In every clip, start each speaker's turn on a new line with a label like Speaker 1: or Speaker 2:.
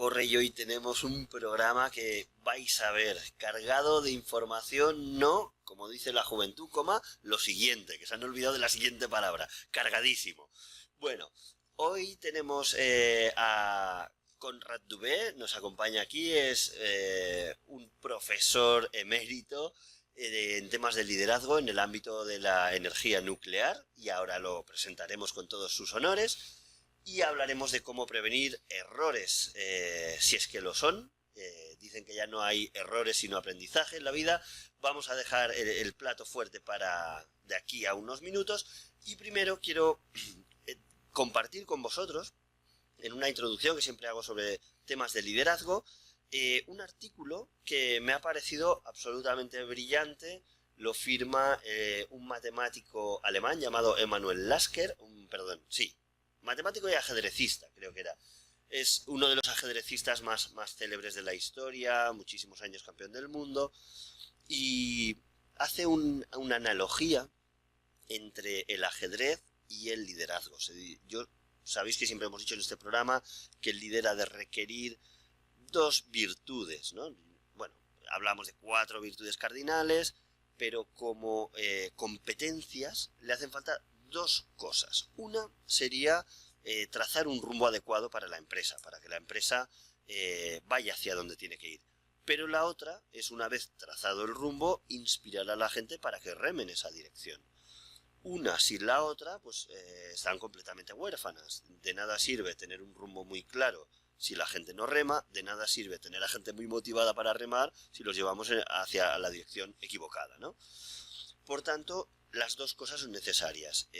Speaker 1: corre y hoy tenemos un programa que vais a ver cargado de información, no, como dice la juventud, lo siguiente, que se han olvidado de la siguiente palabra, cargadísimo. Bueno, hoy tenemos a Conrad Dubé, nos acompaña aquí, es un profesor emérito en temas de liderazgo en el ámbito de la energía nuclear y ahora lo presentaremos con todos sus honores. Y hablaremos de cómo prevenir errores, si es que lo son. Dicen que ya no hay errores sino aprendizaje en la vida. Vamos a dejar el plato fuerte para de aquí a unos minutos. Y primero quiero compartir con vosotros, en una introducción que siempre hago sobre temas de liderazgo, un artículo que me ha parecido absolutamente brillante. Lo firma un matemático alemán llamado Emanuel Lasker, matemático y ajedrecista, creo que era. Es uno de los ajedrecistas más célebres de la historia, muchísimos años campeón del mundo, y hace una analogía entre el ajedrez y el liderazgo. Sabéis que siempre hemos dicho en este programa que el líder ha de requerir dos virtudes, ¿no? Bueno, hablamos de 4 virtudes cardinales, pero como competencias le hacen falta 2 cosas. Una sería trazar un rumbo adecuado para la empresa, para que la empresa vaya hacia donde tiene que ir. Pero la otra es, una vez trazado el rumbo, inspirar a la gente para que remen esa dirección. Una sin la otra, pues están completamente huérfanas. De nada sirve tener un rumbo muy claro si la gente no rema, de nada sirve tener a gente muy motivada para remar si los llevamos hacia la dirección equivocada, ¿no? Por tanto, las 2 cosas son necesarias.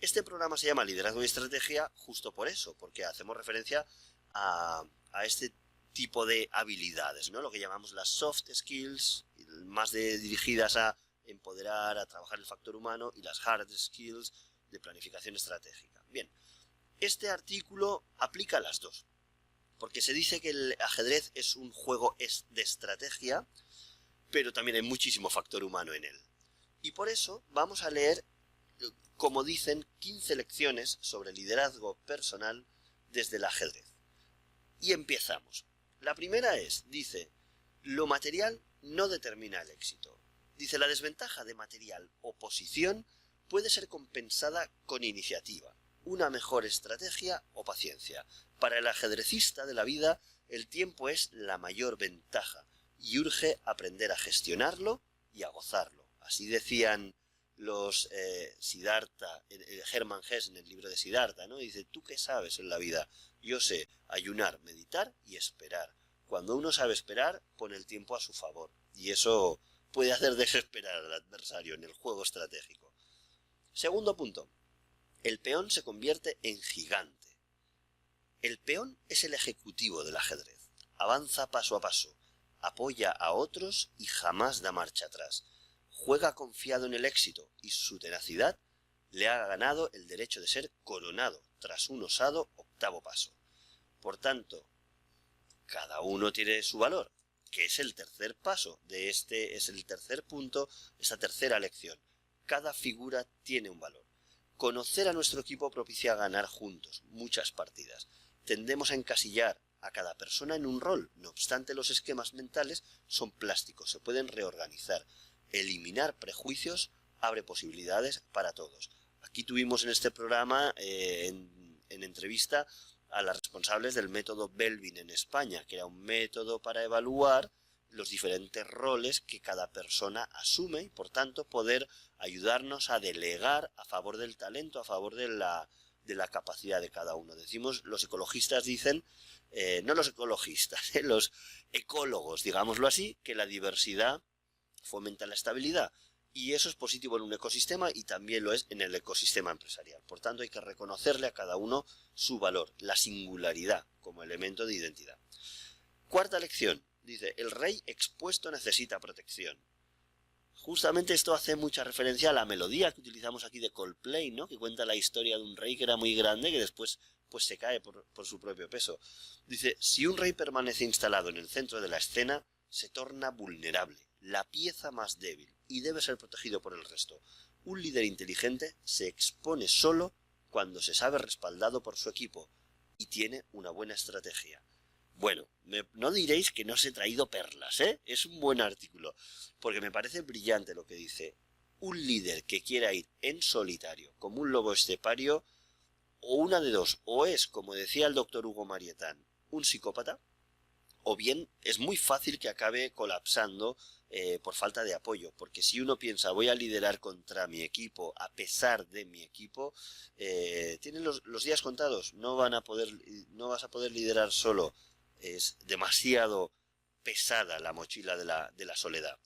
Speaker 1: Este programa se llama Liderazgo y Estrategia justo por eso, porque hacemos referencia a este tipo de habilidades, ¿no? Lo que llamamos las soft skills, más dirigidas a empoderar, a trabajar el factor humano, y las hard skills de planificación estratégica. Bien, este artículo aplica a las 2, porque se dice que el ajedrez es un juego de estrategia, pero también hay muchísimo factor humano en él. Y por eso vamos a leer, como dicen, 15 lecciones sobre liderazgo personal desde el ajedrez. Y empezamos. La primera dice, lo material no determina el éxito. Dice, la desventaja de material o posición puede ser compensada con iniciativa, una mejor estrategia o paciencia. Para el ajedrecista de la vida, el tiempo es la mayor ventaja y urge aprender a gestionarlo y a gozarlo. Así decían los Siddhartha, Hermann Hesse en el libro de Siddhartha, ¿no? Dice, ¿tú qué sabes en la vida? Yo sé ayunar, meditar y esperar. Cuando uno sabe esperar, pone el tiempo a su favor. Y eso puede hacer desesperar al adversario en el juego estratégico. Segundo punto. El peón se convierte en gigante. El peón es el ejecutivo del ajedrez. Avanza paso a paso, apoya a otros y jamás da marcha atrás. Juega confiado en el éxito y su tenacidad le ha ganado el derecho de ser coronado tras un osado 8º paso. Por tanto, cada uno tiene su valor, que es el tercer paso de es el tercer punto, esta tercera lección. Cada figura tiene un valor. Conocer a nuestro equipo propicia ganar juntos muchas partidas. Tendemos a encasillar a cada persona en un rol, no obstante los esquemas mentales son plásticos, se pueden reorganizar. Eliminar prejuicios abre posibilidades para todos. Aquí tuvimos en este programa, en entrevista, a las responsables del método Belvin en España, que era un método para evaluar los diferentes roles que cada persona asume y por tanto poder ayudarnos a delegar a favor del talento, a favor de la capacidad de cada uno. Los ecologistas dicen, no los ecologistas, los ecólogos, digámoslo así, que la diversidad fomenta la estabilidad. Y eso es positivo en un ecosistema y también lo es en el ecosistema empresarial. Por tanto, hay que reconocerle a cada uno su valor, la singularidad como elemento de identidad. Cuarta lección. Dice, el rey expuesto necesita protección. Justamente esto hace mucha referencia a la melodía que utilizamos aquí de Coldplay, ¿no? Que cuenta la historia de un rey que era muy grande que después pues se cae por su propio peso. Dice, si un rey permanece instalado en el centro de la escena, se torna vulnerable, la pieza más débil, y debe ser protegido por el resto. Un líder inteligente se expone solo cuando se sabe respaldado por su equipo y tiene una buena estrategia. Bueno, no diréis que no os he traído perlas, ¿eh? Es un buen artículo, porque me parece brillante lo que dice. Un líder que quiera ir en solitario, como un lobo estepario, o una de dos, o es, como decía el doctor Hugo Marietán, un psicópata, o bien es muy fácil que acabe colapsando por falta de apoyo, porque si uno piensa voy a liderar contra mi equipo a pesar de mi equipo, tienen los días contados, no vas a poder liderar solo, es demasiado pesada la mochila de la soledad.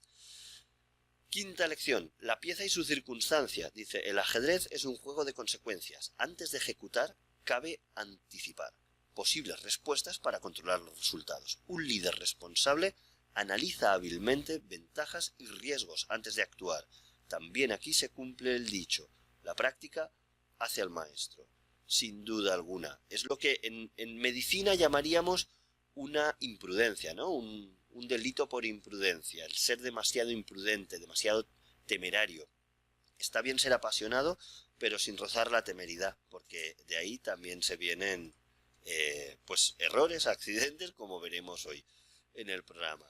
Speaker 1: Quinta lección, la pieza y su circunstancia. Dice, el ajedrez es un juego de consecuencias. Antes de ejecutar, cabe anticipar posibles respuestas para controlar los resultados. Un líder responsable analiza hábilmente ventajas y riesgos antes de actuar. También aquí se cumple el dicho, la práctica hace al maestro. Sin duda alguna. Es lo que en medicina llamaríamos una imprudencia, ¿no? Un delito por imprudencia, el ser demasiado imprudente, demasiado temerario. Está bien ser apasionado, pero sin rozar la temeridad, porque de ahí también se vienen pues errores, accidentes, como veremos hoy en el programa.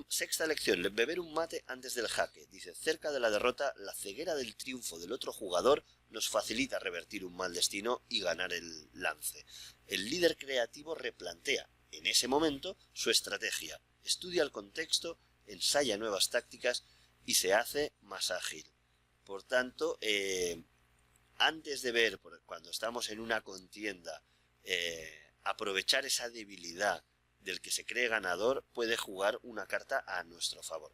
Speaker 1: Sexta lección, beber un mate antes del jaque. Dice, cerca de la derrota, la ceguera del triunfo del otro jugador nos facilita revertir un mal destino y ganar el lance. El líder creativo replantea, en ese momento, su estrategia, estudia el contexto, ensaya nuevas tácticas y se hace más ágil. Por tanto, antes de ver, cuando estamos en una contienda, aprovechar esa debilidad del que se cree ganador, puede jugar una carta a nuestro favor.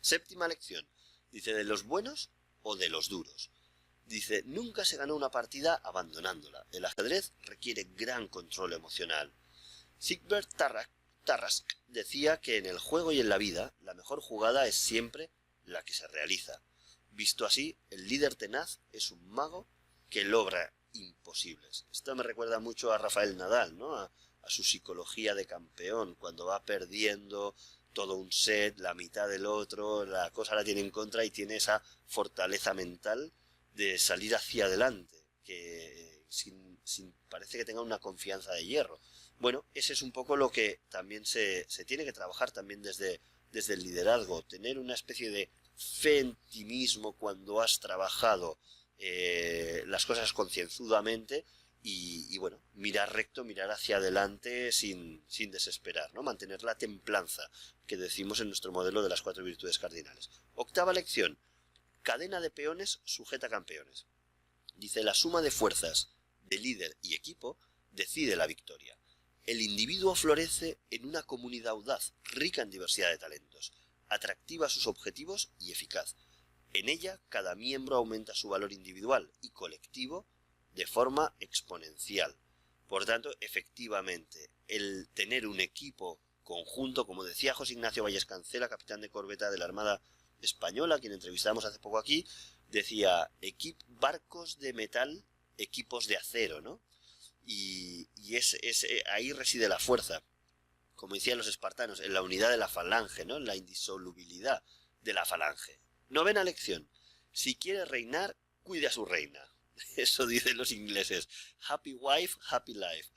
Speaker 1: Séptima lección, dice, ¿de los buenos o de los duros? Dice, nunca se ganó una partida abandonándola. El ajedrez requiere gran control emocional. Siegbert Tarrasch decía que en el juego y en la vida, la mejor jugada es siempre la que se realiza. Visto así, el líder tenaz es un mago que logra imposibles. Esto me recuerda mucho a Rafael Nadal, ¿no? A su psicología de campeón, cuando va perdiendo todo un set, la mitad del otro, la cosa la tiene en contra y tiene esa fortaleza mental de salir hacia adelante, que parece que tenga una confianza de hierro. Bueno, ese es un poco lo que también se tiene que trabajar también desde el liderazgo, tener una especie de fe en ti mismo cuando has trabajado las cosas concienzudamente y bueno, mirar recto, mirar hacia adelante sin desesperar, ¿no? Mantener la templanza que decimos en nuestro modelo de las 4 virtudes cardinales. Octava lección, cadena de peones sujeta campeones. Dice, la suma de fuerzas de líder y equipo decide la victoria. El individuo florece en una comunidad audaz, rica en diversidad de talentos, atractiva a sus objetivos y eficaz. En ella, cada miembro aumenta su valor individual y colectivo de forma exponencial. Por tanto, efectivamente, el tener un equipo conjunto, como decía José Ignacio Valles Cancela, capitán de corbeta de la Armada Española, a quien entrevistamos hace poco aquí, decía, barcos de metal, equipos de acero, ¿no? Y ahí reside la fuerza, como decían los espartanos, en la unidad de la falange, ¿no? En la indisolubilidad de la falange. Novena lección, si quiere reinar, cuide a su reina. Eso dicen los ingleses. Happy wife, happy life.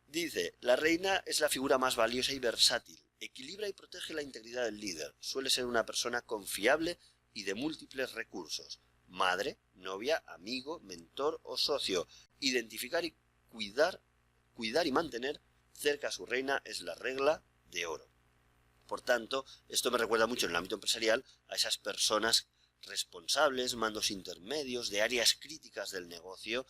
Speaker 1: Dice, la reina es la figura más valiosa y versátil. Equilibra y protege la integridad del líder. Suele ser una persona confiable y de múltiples recursos. Madre, novia, amigo, mentor o socio. Identificar y cuidar y mantener cerca a su reina es la regla de oro. Por tanto, esto me recuerda mucho en el ámbito empresarial a esas personas responsables, mandos intermedios de áreas críticas del negocio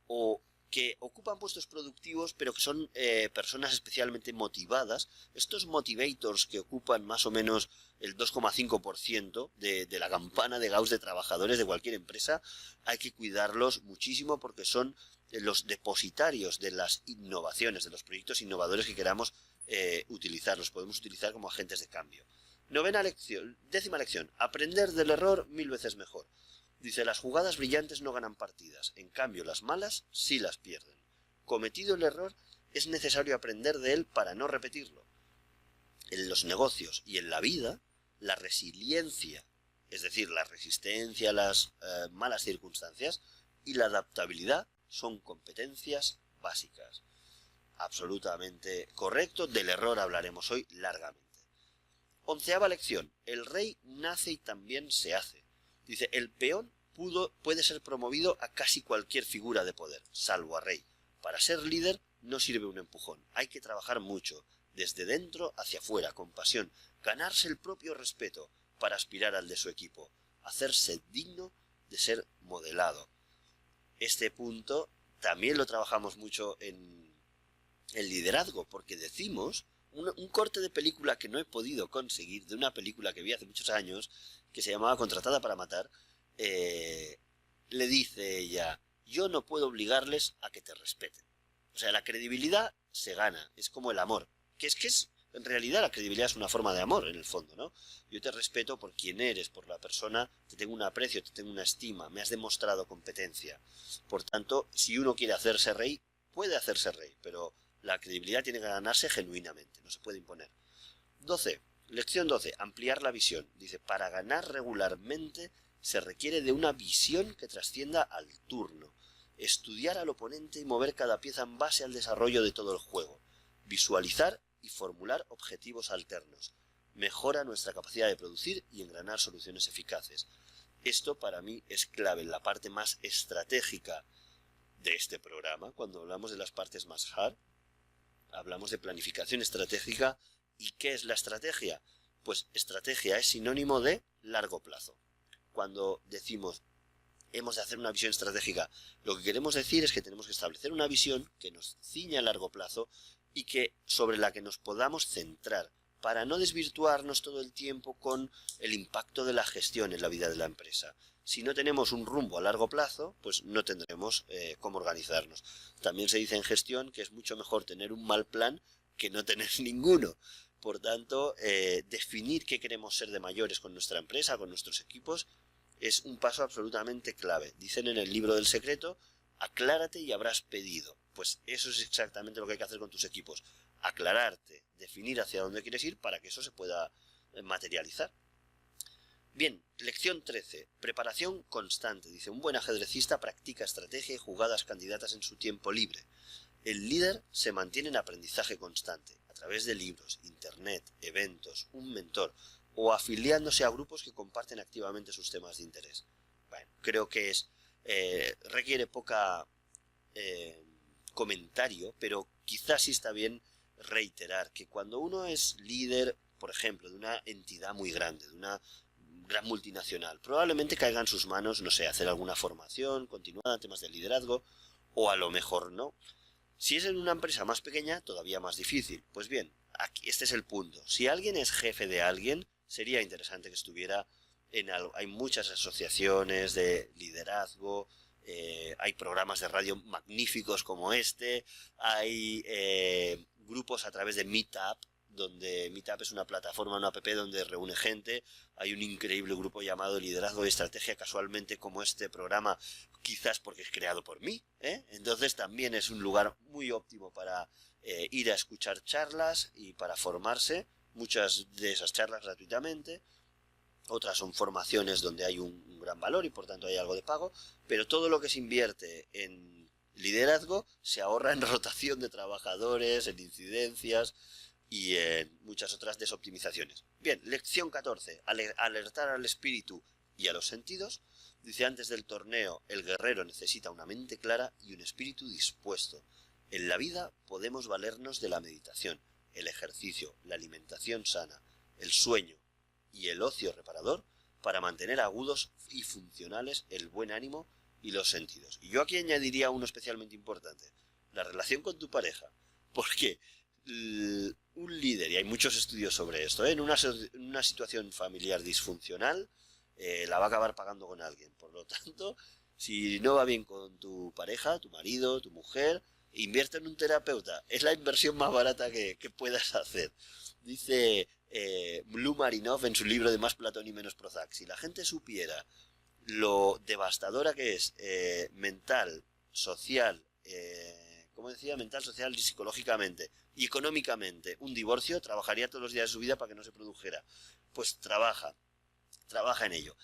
Speaker 1: o que ocupan puestos productivos pero que son personas especialmente motivadas. Estos motivators que ocupan más o menos el 2,5% de la campana de Gauss de trabajadores de cualquier empresa, hay que cuidarlos muchísimo porque son los depositarios de las innovaciones, de los proyectos innovadores que queramos utilizar. Los podemos utilizar como agentes de cambio. Décima lección, aprender del error 1000 veces mejor. Dice, las jugadas brillantes no ganan partidas, en cambio las malas sí las pierden. Cometido el error, es necesario aprender de él para no repetirlo. En los negocios y en la vida, la resiliencia, es decir, la resistencia a las malas circunstancias, y la adaptabilidad son competencias básicas. absolutamente correcto. Del error hablaremos hoy largamente. 11ª lección. El rey nace y también se hace. Dice, el peón puede ser promovido a casi cualquier figura de poder, salvo a rey. Para ser líder no sirve un empujón. Hay que trabajar mucho, desde dentro hacia afuera, con pasión, ganarse el propio respeto para aspirar al de su equipo, hacerse digno de ser modelado. Este punto también lo trabajamos mucho en el liderazgo, porque decimos, un corte de película que no he podido conseguir, de una película que vi hace muchos años, que se llamaba Contratada para matar, le dice ella, yo no puedo obligarles a que te respeten. O sea, la credibilidad se gana, es como el amor, que es en realidad la credibilidad es una forma de amor en el fondo, ¿no? Yo te respeto por quien eres, por la persona, te tengo un aprecio, te tengo una estima, me has demostrado competencia. Por tanto, si uno quiere hacerse rey, puede hacerse rey, pero la credibilidad tiene que ganarse genuinamente, no se puede imponer. 12. Lección 12. Ampliar la visión. Dice, para ganar regularmente se requiere de una visión que trascienda al turno. Estudiar al oponente y mover cada pieza en base al desarrollo de todo el juego. Visualizar y formular objetivos alternos. Mejora nuestra capacidad de producir y engranar soluciones eficaces. Esto para mí es clave en la parte más estratégica de este programa. Cuando hablamos de las partes más hard, hablamos de planificación estratégica. ¿Y qué es la estrategia? Pues estrategia es sinónimo de largo plazo. Cuando decimos hemos de hacer una visión estratégica, lo que queremos decir es que tenemos que establecer una visión que nos ciña a largo plazo y sobre la que nos podamos centrar para no desvirtuarnos todo el tiempo con el impacto de la gestión en la vida de la empresa. Si no tenemos un rumbo a largo plazo, pues no tendremos cómo organizarnos. También se dice en gestión que es mucho mejor tener un mal plan que no tener ninguno. Por tanto, definir qué queremos ser de mayores con nuestra empresa, con nuestros equipos, es un paso absolutamente clave. Dicen en el libro del secreto, aclárate y habrás pedido. Pues eso es exactamente lo que hay que hacer con tus equipos. Aclararte, definir hacia dónde quieres ir para que eso se pueda materializar. Bien, lección 13. Preparación constante. Dice, un buen ajedrecista practica estrategia y jugadas candidatas en su tiempo libre. El líder se mantiene en aprendizaje constante, a través de libros, internet, eventos, un mentor, o afiliándose a grupos que comparten activamente sus temas de interés. Bueno, creo que requiere poca comentario, pero quizás sí está bien reiterar que cuando uno es líder, por ejemplo, de una entidad muy grande, de una gran multinacional, probablemente caiga en sus manos, no sé, hacer alguna formación continuada en temas de liderazgo, o a lo mejor no. Si es en una empresa más pequeña, todavía más difícil. Pues bien, aquí este es el punto. Si alguien es jefe de alguien, sería interesante que estuviera en algo. Hay muchas asociaciones de liderazgo, hay programas de radio magníficos como este, hay grupos a través de Meetup, donde Meetup es una plataforma, una app donde reúne gente. Hay un increíble grupo llamado Liderazgo y Estrategia, casualmente como este programa, quizás porque es creado por mí, Entonces también es un lugar muy óptimo para ir a escuchar charlas y para formarse. Muchas de esas charlas gratuitamente, otras son formaciones donde hay un gran valor y por tanto hay algo de pago, pero todo lo que se invierte en liderazgo se ahorra en rotación de trabajadores, en incidencias y en muchas otras desoptimizaciones. Bien, lección 14. Alertar al espíritu y a los sentidos. Dice, antes del torneo, el guerrero necesita una mente clara y un espíritu dispuesto. En la vida podemos valernos de la meditación, el ejercicio, la alimentación sana, el sueño y el ocio reparador para mantener agudos y funcionales el buen ánimo y los sentidos. Y yo aquí añadiría uno especialmente importante, la relación con tu pareja, porque un líder, y hay muchos estudios sobre esto, en una situación familiar disfuncional, la va a acabar pagando con alguien. Por lo tanto, si no va bien con tu pareja, tu marido, tu mujer, invierte en un terapeuta. Es la inversión más barata que puedas hacer. Dice Blue Marinov en su libro de Más Platón y Menos Prozac. Si la gente supiera lo devastadora que es mental, social, como decía, mental, social y psicológicamente y económicamente un divorcio, trabajaría todos los días de su vida para que no se produjera. Pues trabaja en ello.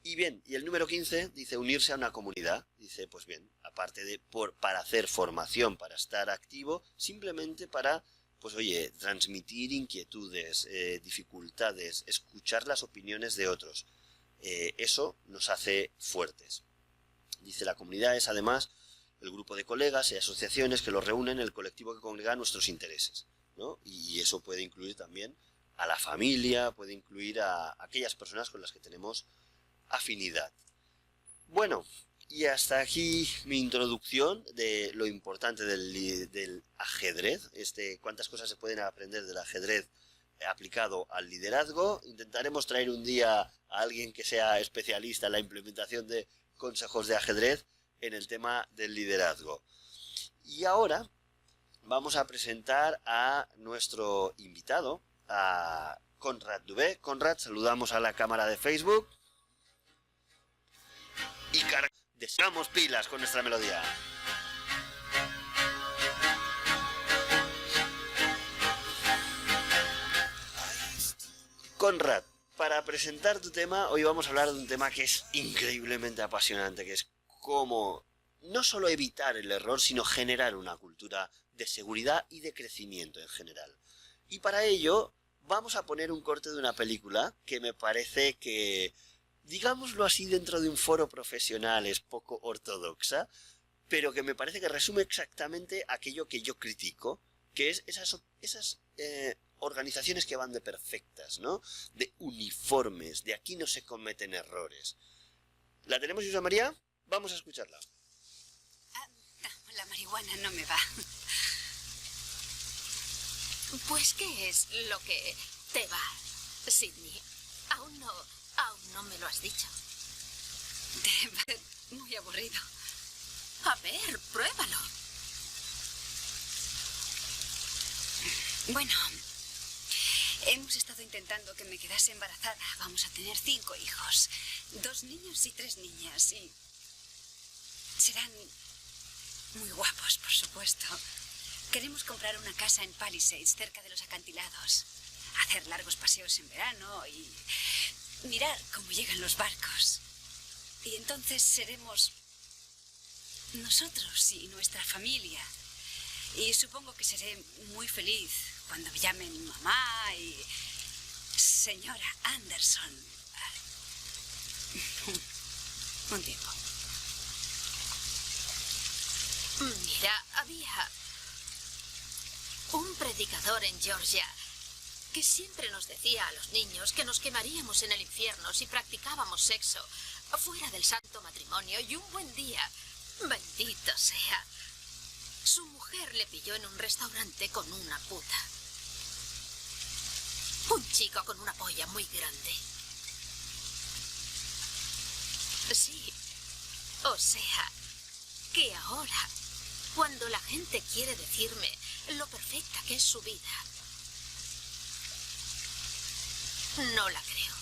Speaker 1: Y bien, y el número 15 dice unirse a una comunidad. Dice, pues bien, aparte de para hacer formación, para estar activo, simplemente para, pues oye, transmitir inquietudes, dificultades, escuchar las opiniones de otros. Eso nos hace fuertes. Dice, la comunidad es además el grupo de colegas y asociaciones que los reúnen, el colectivo que congrega nuestros intereses, ¿no? Y eso puede incluir también a la familia, puede incluir a aquellas personas con las que tenemos afinidad. Bueno, y hasta aquí mi introducción de lo importante del ajedrez, cuántas cosas se pueden aprender del ajedrez aplicado al liderazgo. Intentaremos traer un día a alguien que sea especialista en la implementación de consejos de ajedrez en el tema del liderazgo. Y ahora vamos a presentar a nuestro invitado, a Conrad Dubé. Conrad, saludamos a la cámara de Facebook. Y deseamos pilas con nuestra melodía. Conrad, para presentar tu tema, hoy vamos a hablar de un tema que es increíblemente apasionante, que es cómo no solo evitar el error, sino generar una cultura de seguridad y de crecimiento en general. Y para ello vamos a poner un corte de una película que me parece que, digámoslo así, dentro de un foro profesional es poco ortodoxa, pero que me parece que resume exactamente aquello que yo critico, que es esas organizaciones que van de perfectas, ¿no? De uniformes, de aquí no se cometen errores. ¿La tenemos, José María? Vamos a escucharla.
Speaker 2: No, la marihuana no me va. Pues, ¿qué es lo que te va, Sidney? Aún no me lo has dicho. Te va muy aburrido. A ver, pruébalo. Bueno, hemos estado intentando que me quedase embarazada. Vamos a tener 5 hijos. 2 niños y 3 niñas. Y serán muy guapos, por supuesto. Queremos comprar una casa en Palisades, cerca de los acantilados. Hacer largos paseos en verano y mirar cómo llegan los barcos. Y entonces seremos nosotros y nuestra familia. Y supongo que seré muy feliz cuando me llamen mamá y señora Anderson. Un tiempo.
Speaker 3: Mira, había un predicador en Georgia que siempre nos decía a los niños que nos quemaríamos en el infierno si practicábamos sexo fuera del santo matrimonio, y un buen día, bendito sea, su mujer le pilló en un restaurante con una puta. Un chico con una polla muy grande. Sí, o sea, que ahora, cuando la gente quiere decirme lo perfecta que es su vida, no la creo.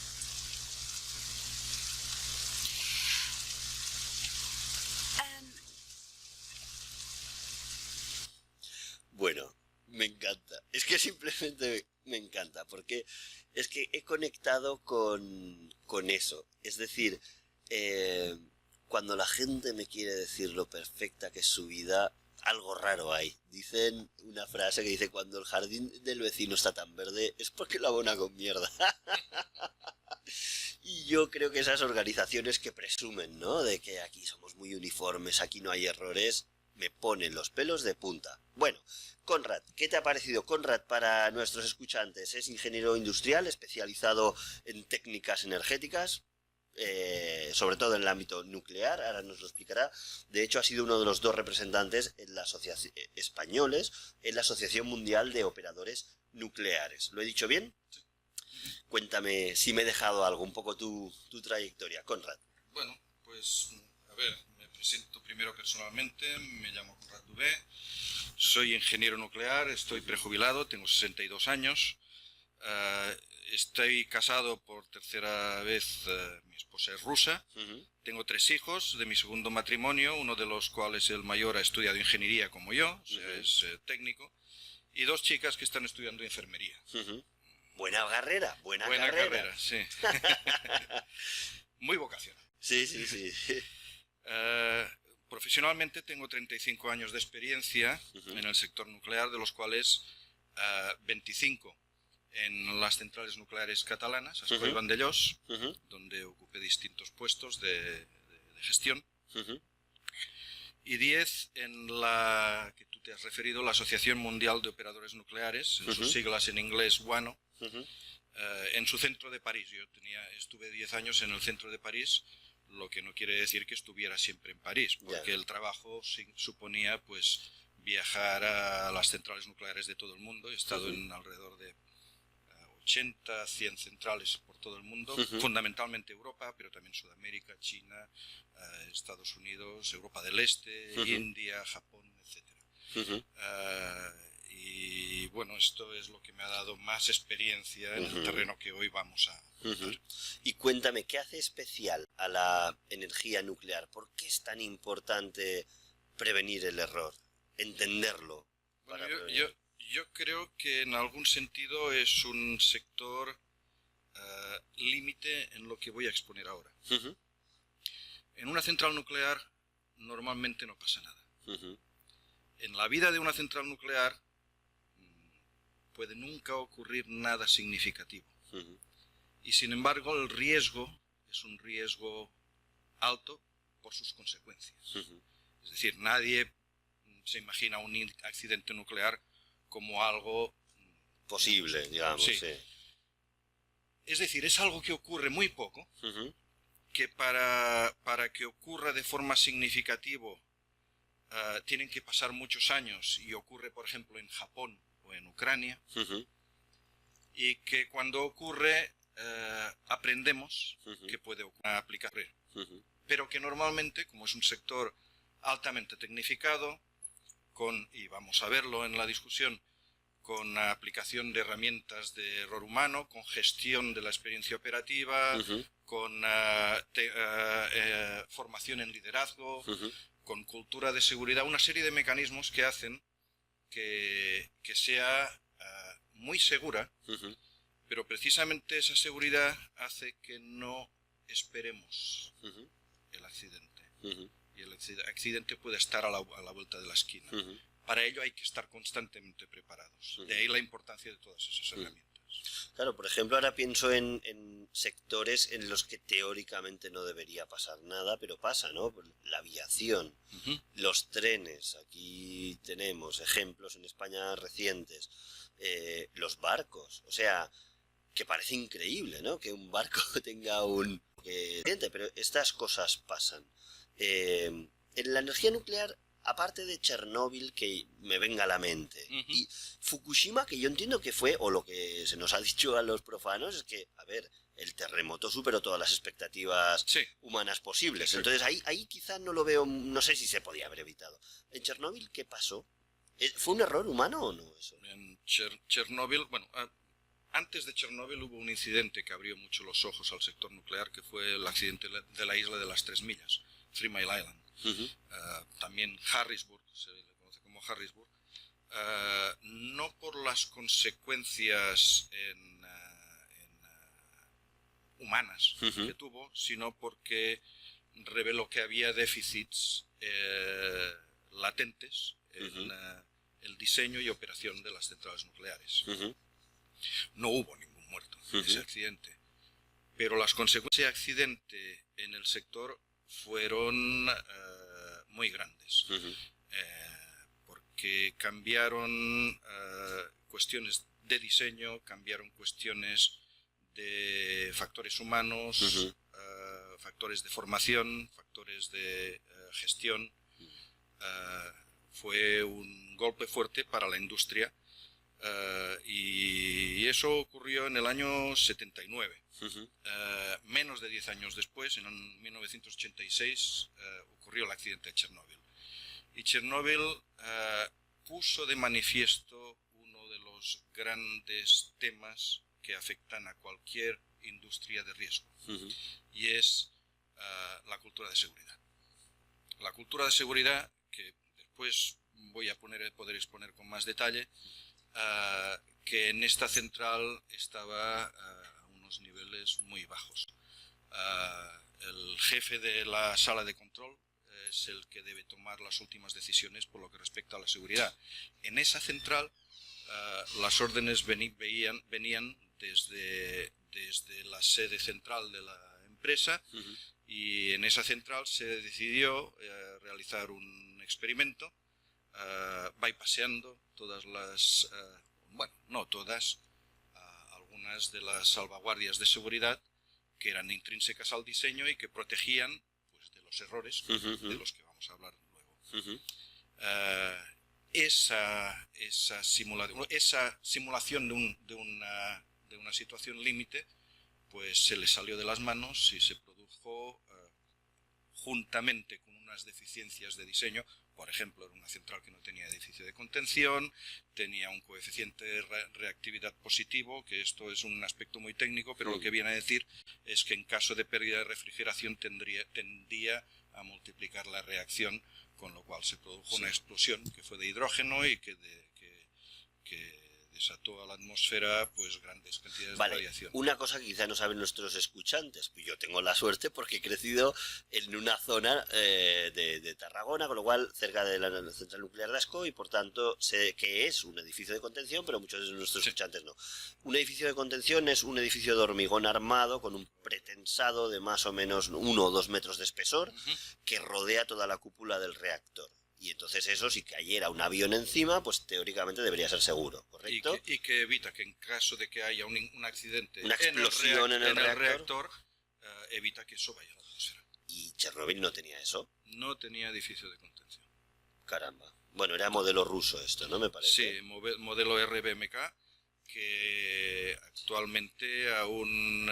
Speaker 1: Bueno, me encanta. Es que simplemente me encanta, porque es que he conectado con eso. Es decir, cuando la gente me quiere decir lo perfecta que es su vida, algo raro hay. Dicen una frase que dice, cuando el jardín del vecino está tan verde, es porque lo abona con mierda. Y yo creo que esas organizaciones que presumen, ¿no?, de que aquí somos muy uniformes, aquí no hay errores, me ponen los pelos de punta. Bueno, Conrad, ¿qué te ha parecido? Conrad, para nuestros escuchantes, es ingeniero industrial especializado en técnicas energéticas, sobre todo en el ámbito nuclear, ahora nos lo explicará. De hecho, ha sido uno de los 2 representantes en la asociación españoles en la Asociación Mundial de Operadores Nucleares. ¿Lo he dicho bien?
Speaker 4: Sí.
Speaker 1: Cuéntame si me he dejado algo, un poco tu trayectoria, Conrad.
Speaker 4: Bueno, pues, a ver, me presento primero personalmente, me llamo Conrad Dubé, soy ingeniero nuclear, estoy prejubilado, tengo 62 años, estoy casado por tercera vez, mi esposa es rusa, tengo 3 hijos de mi segundo matrimonio, uno de los cuales, el mayor, ha estudiado ingeniería como yo, o sea, es técnico, y 2 chicas que están estudiando enfermería.
Speaker 1: Buena carrera, buena
Speaker 4: carrera, sí. muy vocacional.
Speaker 1: Sí, sí, sí.
Speaker 4: Profesionalmente tengo 35 años de experiencia en el sector nuclear, de los cuales 25 en las centrales nucleares catalanas, Ascó y Vandellós, donde ocupé distintos puestos de gestión, y 10 en la que tú te has referido, la Asociación Mundial de Operadores Nucleares, en sus siglas en inglés WANO, en su centro de París. Yo estuve 10 años en el centro de París, lo que no quiere decir que estuviera siempre en París, porque el trabajo suponía pues viajar a las centrales nucleares de todo el mundo. He estado en alrededor de 80, 100 centrales por todo el mundo, fundamentalmente Europa, pero también Sudamérica, China, Estados Unidos, Europa del Este, India, Japón, etc. Y bueno, esto es lo que me ha dado más experiencia en el terreno que hoy vamos a contar.
Speaker 1: Y cuéntame, ¿qué hace especial a la energía nuclear? ¿Por qué es tan importante prevenir el error, entenderlo?
Speaker 4: Bueno, yo creo que en algún sentido es un sector límite en lo que voy a exponer ahora. En una central nuclear normalmente no pasa nada. En la vida de una central nuclear puede nunca ocurrir nada significativo. Y sin embargo el riesgo es un riesgo alto por sus consecuencias. Es decir, nadie se imagina un accidente nuclear como algo
Speaker 1: posible, digamos.
Speaker 4: Sí. Es decir, es algo que ocurre muy poco, que para que ocurra de forma significativa tienen que pasar muchos años, y ocurre, por ejemplo, en Japón o en Ucrania, y que cuando ocurre aprendemos que puede aplicar, pero que normalmente, como es un sector altamente tecnificado, y vamos a verlo en la discusión, con aplicación de herramientas de error humano, con gestión de la experiencia operativa, con formación en liderazgo, con cultura de seguridad, una serie de mecanismos que hacen que sea muy segura, pero precisamente esa seguridad hace que no esperemos el accidente. Y el accidente puede estar a la vuelta de la esquina. Para ello hay que estar constantemente preparados. De ahí la importancia de todas esas herramientas.
Speaker 1: Claro, por ejemplo, ahora pienso en sectores en los que teóricamente no debería pasar nada, pero pasa, ¿no? La aviación, los trenes, aquí tenemos ejemplos en España recientes, los barcos, o sea, que parece increíble, ¿no? Que un barco tenga un accidente, pero estas cosas pasan. En la energía nuclear, aparte de Chernóbil, que me venga a la mente, y Fukushima, que yo entiendo que fue, o lo que se nos ha dicho a los profanos, es que, a ver, el terremoto superó todas las expectativas humanas posibles. Exacto. Entonces ahí quizás no lo veo, no sé si se podía haber evitado. ¿En Chernóbil qué pasó? ¿Fue un error humano o no eso?
Speaker 4: En Chernóbil, bueno, antes de Chernóbil hubo un incidente que abrió mucho los ojos al sector nuclear, que fue el accidente de la isla de las 3 millas, 3 Mile Island. También Harrisburg, se le conoce como Harrisburg, no por las consecuencias humanas que tuvo, sino porque reveló que había déficits latentes en el diseño y operación de las centrales nucleares. No hubo ningún muerto en ese accidente, pero las consecuencias de ese accidente en el sector fueron muy grandes, porque cambiaron cuestiones de diseño, cambiaron cuestiones de factores humanos, factores de formación, factores de gestión. Fue un golpe fuerte para la industria, y eso ocurrió en el año 79. Menos de 10 años después, en 1986, ocurrió el accidente de Chernóbil. Y Chernóbil puso de manifiesto uno de los grandes temas que afectan a cualquier industria de riesgo, y es la cultura de seguridad. La cultura de seguridad, que después voy a poder exponer con más detalle, que en esta central estaba a unos niveles muy bajos. el jefe de la sala de control es el que debe tomar las últimas decisiones por lo que respecta a la seguridad. En esa central las órdenes venían desde la sede central de la empresa, y en esa central se decidió realizar un experimento bypaseando todas las, bueno, no todas, algunas de las salvaguardias de seguridad que eran intrínsecas al diseño y que protegían, pues, de los errores de los que vamos a hablar luego. Esa simulación de una situación límite, pues se le salió de las manos y se produjo juntamente con unas deficiencias de diseño. Por ejemplo, era una central que no tenía edificio de contención, tenía un coeficiente de reactividad positivo, que esto es un aspecto muy técnico, pero lo que viene a decir es que en caso de pérdida de refrigeración tendía a multiplicar la reacción, con lo cual se produjo una explosión que fue de hidrógeno y que desató a la atmósfera, pues, grandes cantidades de radiación.
Speaker 1: Una cosa que quizá no saben nuestros escuchantes, pues yo tengo la suerte porque he crecido en una zona de Tarragona, con lo cual cerca de la central nuclear de Ascó, y por tanto sé que es un edificio de contención, pero muchos de nuestros escuchantes no. Un edificio de contención es un edificio de hormigón armado con un pretensado de más o menos 1 o 2 metros de espesor que rodea toda la cúpula del reactor. Y entonces eso, si cayera un avión encima, pues teóricamente debería ser seguro, ¿correcto?
Speaker 4: Y que evita que en caso de que haya un accidente,
Speaker 1: una explosión en el
Speaker 4: reactor, evita que eso vaya a la atmósfera.
Speaker 1: ¿Y Chernobyl no tenía eso?
Speaker 4: No tenía edificio de contención.
Speaker 1: Caramba. Bueno, era modelo ruso esto, ¿no? Me parece.
Speaker 4: Sí, modelo RBMK, que actualmente aún,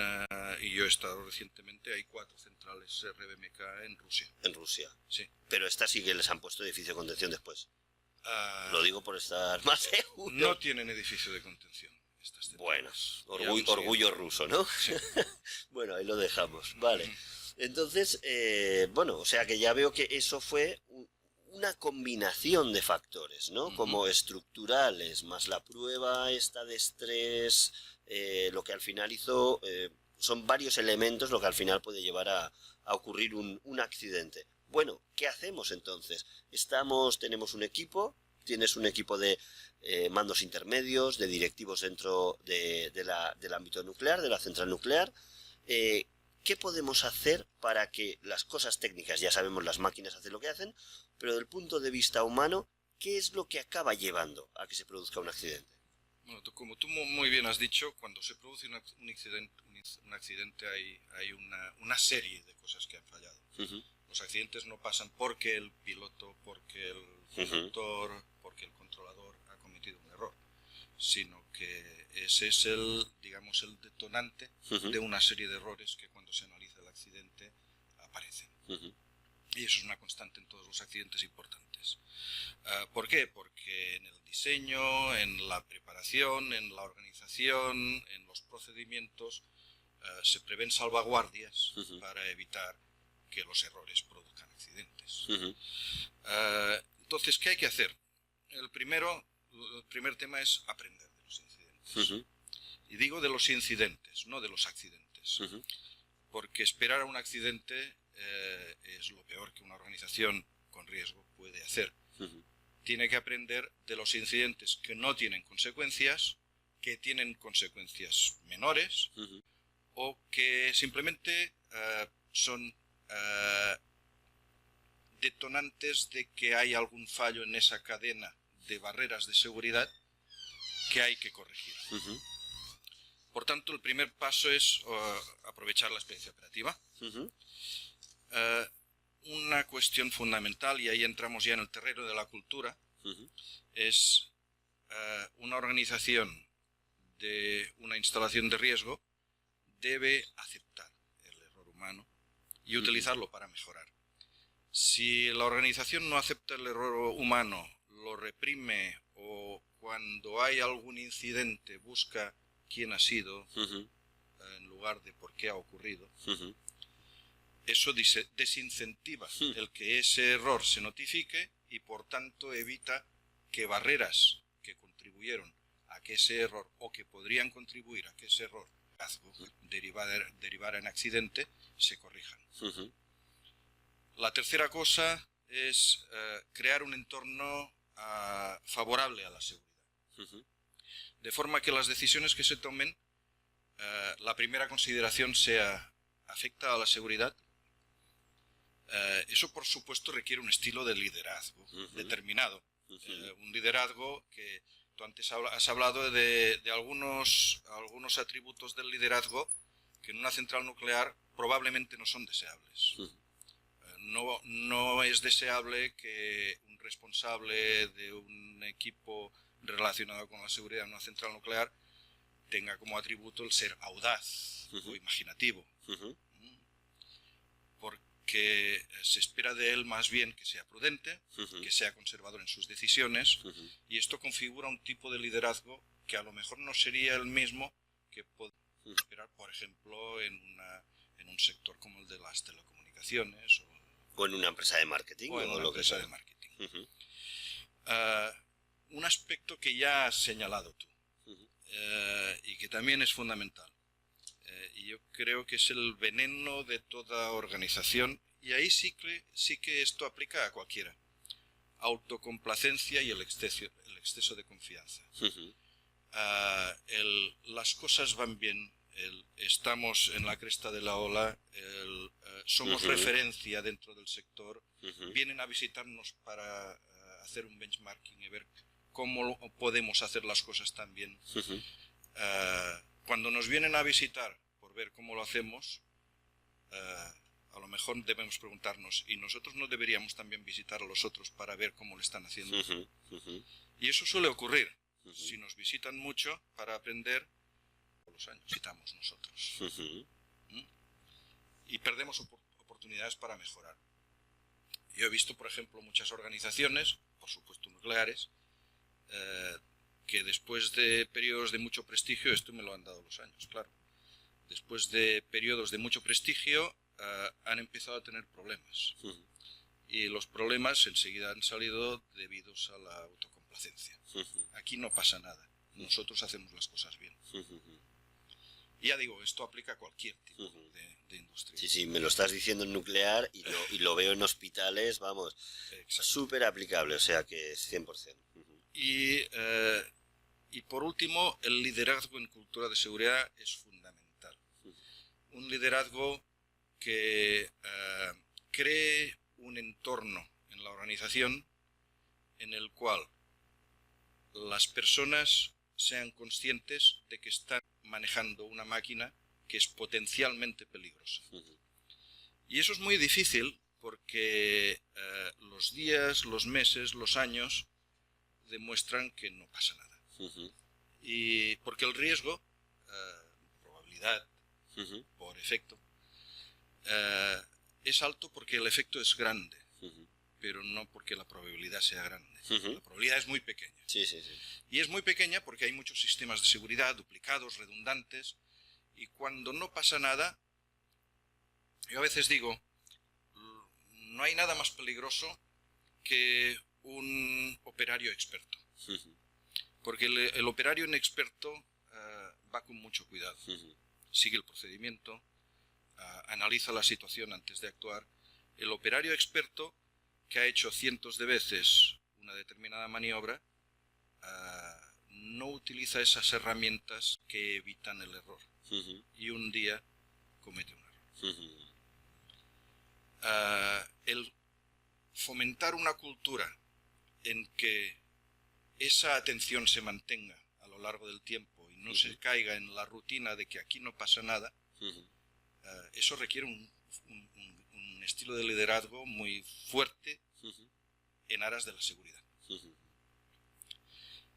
Speaker 4: y yo he estado recientemente, hay 4 centrales RBMK en Rusia.
Speaker 1: En Rusia.
Speaker 4: Sí.
Speaker 1: Pero estas sí que les han puesto edificio de contención después. Lo digo por estar más seguro.
Speaker 4: No tienen edificio de contención estas centrales.
Speaker 1: Bueno, orgullo ruso, ¿no?
Speaker 4: Sí.
Speaker 1: Bueno, ahí lo dejamos. Vale. Entonces, bueno, o sea que ya veo que eso fue una combinación de factores, ¿no? Como estructurales, más la prueba esta de estrés, lo que al final hizo, son varios elementos lo que al final puede llevar a ocurrir un accidente. Bueno, ¿qué hacemos entonces? Tenemos un equipo, tienes un equipo de mandos intermedios, de directivos dentro del ámbito nuclear, de la central nuclear. ¿Qué podemos hacer para que las cosas técnicas, ya sabemos, las máquinas hacen lo que hacen, pero desde el punto de vista humano, ¿qué es lo que acaba llevando a que se produzca un accidente?
Speaker 4: Bueno, como tú muy bien has dicho, cuando se produce un accidente hay una serie de cosas que han fallado. Los accidentes no pasan porque el piloto, porque el conductor, porque el controlador ha cometido un error, sino que ese es el detonante de una serie de errores que cuando se analiza el accidente aparecen. Y eso es una constante en todos los accidentes importantes. ¿Por qué? Porque en el diseño, en la preparación, en la organización, en los procedimientos, se prevén salvaguardias para evitar que los errores produzcan accidentes. Entonces, ¿qué hay que hacer? El primer tema es aprender de los incidentes. Y digo de los incidentes, no de los accidentes. Porque esperar a un accidente es lo peor que una organización con riesgo puede hacer. Tiene que aprender de los incidentes que no tienen consecuencias, que tienen consecuencias menores, o que simplemente son detonantes de que hay algún fallo en esa cadena de barreras de seguridad que hay que corregir. Por tanto, el primer paso es aprovechar la experiencia operativa. Una cuestión fundamental, y ahí entramos ya en el terreno de la cultura, es una organización de una instalación de riesgo debe aceptar el error humano y utilizarlo para mejorar. Si la organización no acepta el error humano, lo reprime, o cuando hay algún incidente busca quién ha sido en lugar de por qué ha ocurrido, eso desincentiva el que ese error se notifique y por tanto evita que barreras que contribuyeron a que ese error, o que podrían contribuir a que ese error derivar en accidente se corrijan.
Speaker 1: Ujú.
Speaker 4: La tercera cosa es crear un entorno favorable a la seguridad.
Speaker 1: Ujú.
Speaker 4: De forma que las decisiones que se tomen, la primera consideración sea, ¿afecta a la seguridad? Eso, por supuesto, requiere un estilo de liderazgo determinado. Un liderazgo que tú antes has hablado de algunos atributos del liderazgo que en una central nuclear probablemente no son deseables. No es deseable que un responsable de un equipo relacionado con la seguridad en una central nuclear tenga como atributo el ser audaz o imaginativo. Porque se espera de él más bien que sea prudente, que sea conservador en sus decisiones, y esto configura un tipo de liderazgo que a lo mejor no sería el mismo que podemos esperar, por ejemplo, en un sector como el de las telecomunicaciones
Speaker 1: O en una empresa de marketing.
Speaker 4: o en una
Speaker 1: lo
Speaker 4: empresa
Speaker 1: que
Speaker 4: de marketing. Un aspecto que ya has señalado tú y que también es fundamental. Y yo creo que es el veneno de toda organización, y ahí sí que esto aplica a cualquiera. Autocomplacencia y el exceso de confianza. Las cosas van bien, estamos en la cresta de la ola, somos referencia dentro del sector, vienen a visitarnos para hacer un benchmarking y ver cómo podemos hacer las cosas tan bien. Cuando nos vienen a visitar por ver cómo lo hacemos, a lo mejor debemos preguntarnos, ¿y nosotros no deberíamos también visitar a los otros para ver cómo lo están haciendo? Y eso suele ocurrir. Si nos visitan mucho para aprender, por los años visitamos nosotros. Y perdemos oportunidades para mejorar. Yo he visto, por ejemplo, muchas organizaciones, por supuesto nucleares, que después de periodos de mucho prestigio, esto me lo han dado los años, claro, después de periodos de mucho prestigio han empezado a tener problemas. Y los problemas enseguida han salido debidos a la autocomplacencia. Aquí no pasa nada, nosotros hacemos las cosas bien. Y ya digo, esto aplica a cualquier tipo de industria.
Speaker 1: Sí, me lo estás diciendo en nuclear y lo veo en hospitales, vamos, súper aplicable, o sea que es 100%.
Speaker 4: Y por último, el liderazgo en cultura de seguridad es fundamental. Un liderazgo que cree un entorno en la organización en el cual las personas sean conscientes de que están manejando una máquina que es potencialmente peligrosa. Y eso es muy difícil porque los días, los meses, los años demuestran que no pasa nada. Y porque el riesgo, probabilidad, por efecto, es alto porque el efecto es grande, pero no porque la probabilidad sea grande. La probabilidad es muy pequeña. Y es muy pequeña porque hay muchos sistemas de seguridad duplicados, redundantes, y cuando no pasa nada, yo a veces digo, no hay nada más peligroso que un operario experto. Porque el operario inexperto va con mucho cuidado. Sigue el procedimiento, analiza la situación antes de actuar. El operario experto, que ha hecho cientos de veces una determinada maniobra, no utiliza esas herramientas que evitan el error. Y un día comete un error. El fomentar una cultura en que esa atención se mantenga a lo largo del tiempo y no se caiga en la rutina de que aquí no pasa nada, eso requiere un estilo de liderazgo muy fuerte en aras de la seguridad.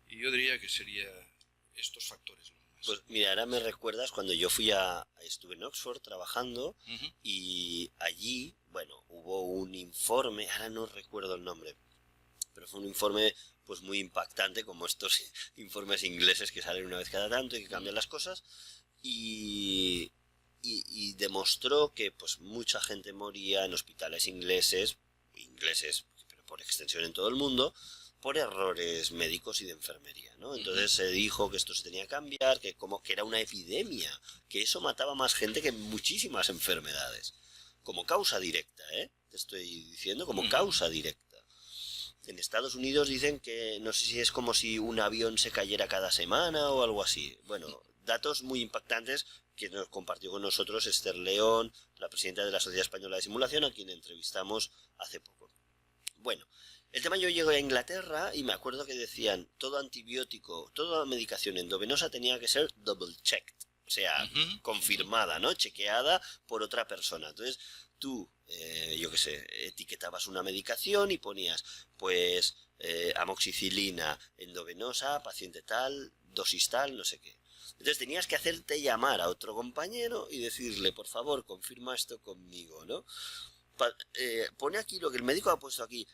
Speaker 4: Y yo diría que serían estos factores los más.
Speaker 1: Pues mira, ahora me recuerdas cuando yo estuve en Oxford trabajando y allí, bueno, hubo un informe, ahora no recuerdo el nombre, pero fue un informe pues muy impactante, como estos informes ingleses que salen una vez cada tanto y que cambian las cosas, y demostró que pues mucha gente moría en hospitales ingleses, pero por extensión en todo el mundo, por errores médicos y de enfermería, ¿no? Entonces se dijo que esto se tenía que cambiar, que era una epidemia, que eso mataba más gente que muchísimas enfermedades. Como causa directa, te estoy diciendo, como causa directa. En Estados Unidos dicen que no sé si es como si un avión se cayera cada semana o algo así. Bueno, datos muy impactantes que nos compartió con nosotros Esther León, la presidenta de la Sociedad Española de Simulación, a quien entrevistamos hace poco. Bueno, el tema, yo llegué a Inglaterra y me acuerdo que decían todo antibiótico, toda medicación endovenosa tenía que ser double checked, o sea, confirmada, ¿no? Chequeada por otra persona. Entonces tú, yo qué sé, etiquetabas una medicación y ponías, pues, amoxicilina endovenosa, paciente tal, dosis tal, no sé qué. Entonces tenías que hacerte llamar a otro compañero y decirle, por favor, confirma esto conmigo, ¿no? Pone aquí lo que el médico ha puesto aquí,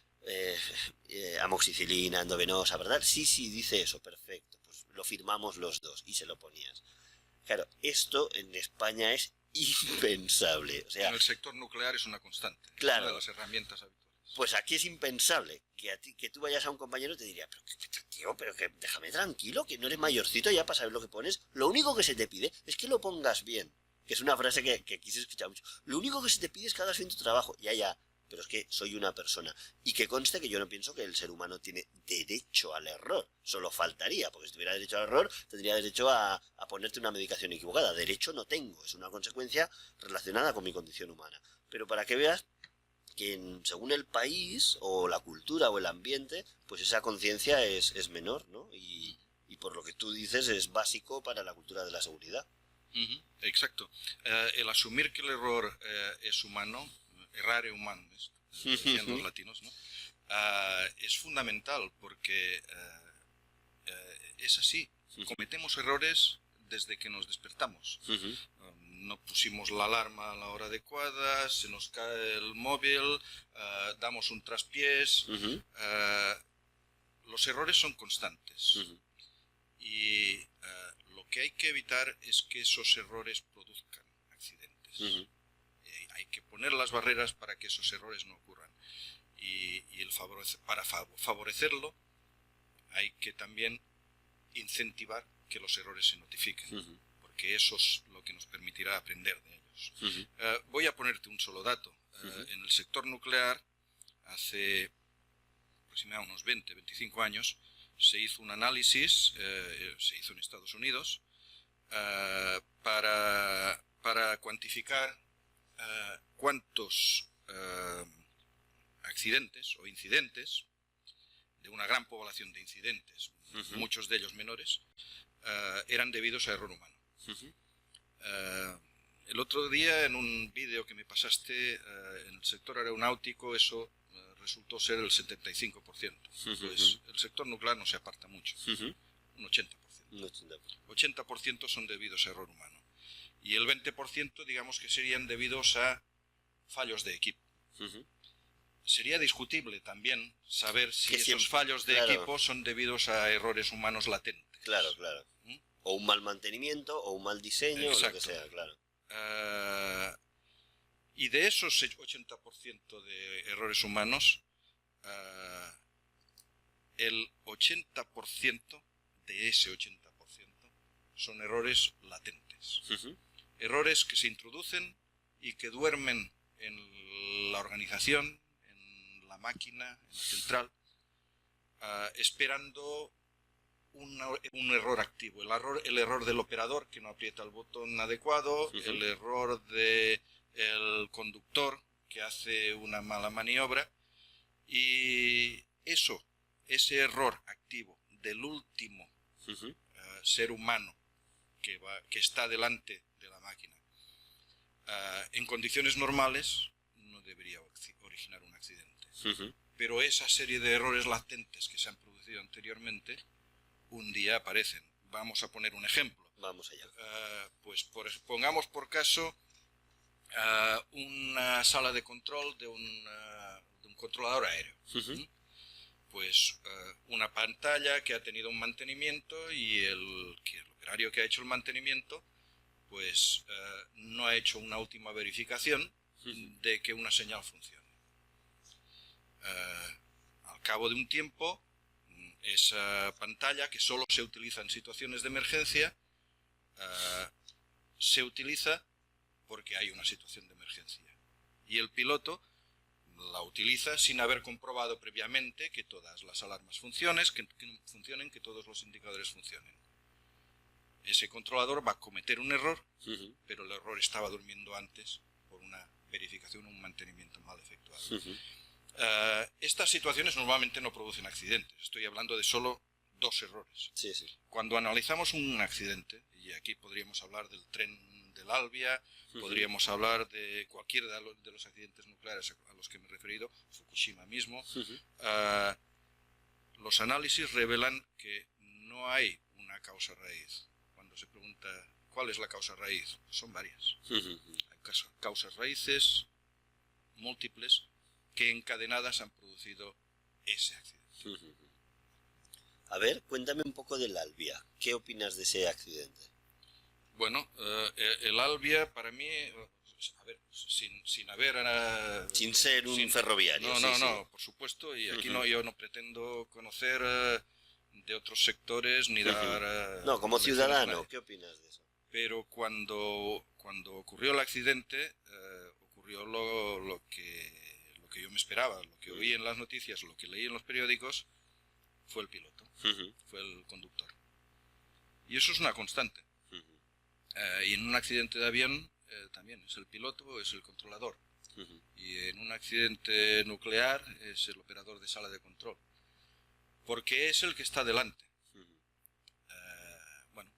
Speaker 1: amoxicilina endovenosa, ¿verdad? Sí, dice eso, perfecto, pues lo firmamos los dos y se lo ponías. Claro, esto en España es impensable. O sea,
Speaker 4: en el sector nuclear es una constante.
Speaker 1: Claro.
Speaker 4: Es una de las herramientas habituales.
Speaker 1: Pues aquí es impensable que tú vayas a un compañero y te diría, pero que déjame tranquilo, que no eres mayorcito ya para saber lo que pones. Lo único que se te pide es que lo pongas bien. Que es una frase que quise escuchar mucho. Lo único que se te pide es que hagas bien tu trabajo. Ya. Pero es que soy una persona. Y que conste que yo no pienso que el ser humano tiene derecho al error. Solo faltaría, porque si tuviera derecho al error, tendría derecho a ponerte una medicación equivocada. Derecho no tengo, es una consecuencia relacionada con mi condición humana. Pero para que veas que según el país, o la cultura, o el ambiente, pues esa conciencia es menor, ¿no? Y por lo que tú dices, es básico para la cultura de la seguridad.
Speaker 4: Exacto. El asumir que el error es humano, errare humanis, decían los latinos, ¿no? Es fundamental porque es así. Cometemos errores desde que nos despertamos. No pusimos la alarma a la hora adecuada, se nos cae el móvil, damos un traspiés. Los errores son constantes. Y lo que hay que evitar es que esos errores produzcan accidentes. Hay que poner las barreras para que esos errores no ocurran. Y para favorecerlo hay que también incentivar que los errores se notifiquen, porque eso es lo que nos permitirá aprender de ellos. Voy a ponerte un solo dato. En el sector nuclear, hace aproximadamente unos 20-25 años, se hizo un análisis, se hizo en Estados Unidos, para cuantificar cuántos accidentes o incidentes, de una gran población de incidentes, muchos de ellos menores, eran debidos a error humano. El otro día, en un vídeo que me pasaste, en el sector aeronáutico, eso resultó ser el 75%. Pues el sector nuclear no se aparta mucho, un 80%. 80% son debidos a error humano. Y el 20% digamos que serían debidos a fallos de equipo. Sería discutible también saber si esos fallos de equipo son debidos a errores humanos latentes.
Speaker 1: Claro. O un mal mantenimiento, o un mal diseño, o lo que sea, claro.
Speaker 4: Y de esos 80% de errores humanos, el 80% de ese 80% son errores latentes. Errores que se introducen y que duermen en la organización, en la máquina, en la central, esperando un error activo. El error del operador que no aprieta el botón adecuado, el error del conductor que hace una mala maniobra, y ese error activo del último ser humano que está delante de la máquina, en condiciones normales no debería originar un accidente. Pero esa serie de errores latentes que se han producido anteriormente un día aparecen. Vamos a poner un ejemplo.
Speaker 1: Vamos allá.
Speaker 4: Pues pongamos por caso una sala de control de un controlador aéreo. Pues una pantalla que ha tenido un mantenimiento y el operario que ha hecho el mantenimiento pues no ha hecho una última verificación de que una señal funcione. Al cabo de un tiempo Esa pantalla, que solo se utiliza en situaciones de emergencia, se utiliza porque hay una situación de emergencia. Y el piloto la utiliza sin haber comprobado previamente que todas las alarmas funcionen, que todos los indicadores funcionen. Ese controlador va a cometer un error, pero el error estaba durmiendo antes por una verificación o un mantenimiento mal efectuado. Estas situaciones normalmente no producen accidentes. Estoy hablando de solo 2 errores.
Speaker 1: Sí, sí.
Speaker 4: Cuando analizamos un accidente, y aquí podríamos hablar del tren del Albia, podríamos hablar de cualquiera de los accidentes nucleares a los que me he referido, Fukushima mismo, los análisis revelan que no hay una causa raíz. Cuando se pregunta cuál es la causa raíz, son varias. Hay causas raíces múltiples que encadenadas han producido ese accidente.
Speaker 1: A ver, cuéntame un poco del Albia. ¿Qué opinas de ese accidente?
Speaker 4: Bueno, el Albia para mí, a ver, sin haber...
Speaker 1: sin ser un ferroviario.
Speaker 4: No, por supuesto, y aquí yo no pretendo conocer de otros sectores ni dar...
Speaker 1: no, como ciudadano, ¿qué opinas de eso?
Speaker 4: Pero cuando ocurrió el accidente, ocurrió lo que yo me esperaba, lo que oí en las noticias, lo que leí en los periódicos, fue el piloto, fue el conductor. Y eso es una constante. Y en un accidente de avión también es el piloto o es el controlador. Y en un accidente nuclear es el operador de sala de control. Porque es el que está delante. Bueno,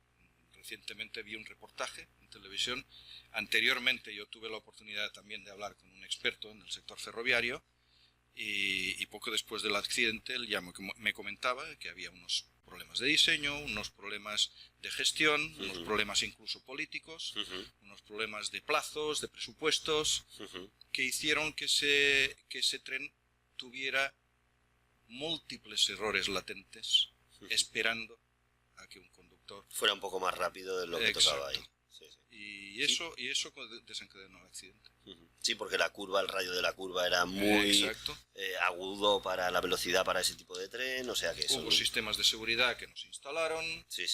Speaker 4: recientemente vi un reportaje en televisión. Anteriormente yo tuve la oportunidad también de hablar con un experto en el sector ferroviario. Y poco después del accidente él ya me comentaba que había unos problemas de diseño, unos problemas de gestión, unos problemas incluso políticos, unos problemas de plazos, de presupuestos, que hicieron que ese tren tuviera múltiples errores latentes, esperando a que un conductor
Speaker 1: fuera un poco más rápido de lo que tocaba ahí. Sí, sí.
Speaker 4: Y eso desencadenó el accidente.
Speaker 1: Sí, porque el radio de la curva era muy agudo para la velocidad para ese tipo de tren, o sea que eso...
Speaker 4: Hubo sistemas de seguridad que no se instalaron,
Speaker 1: sí.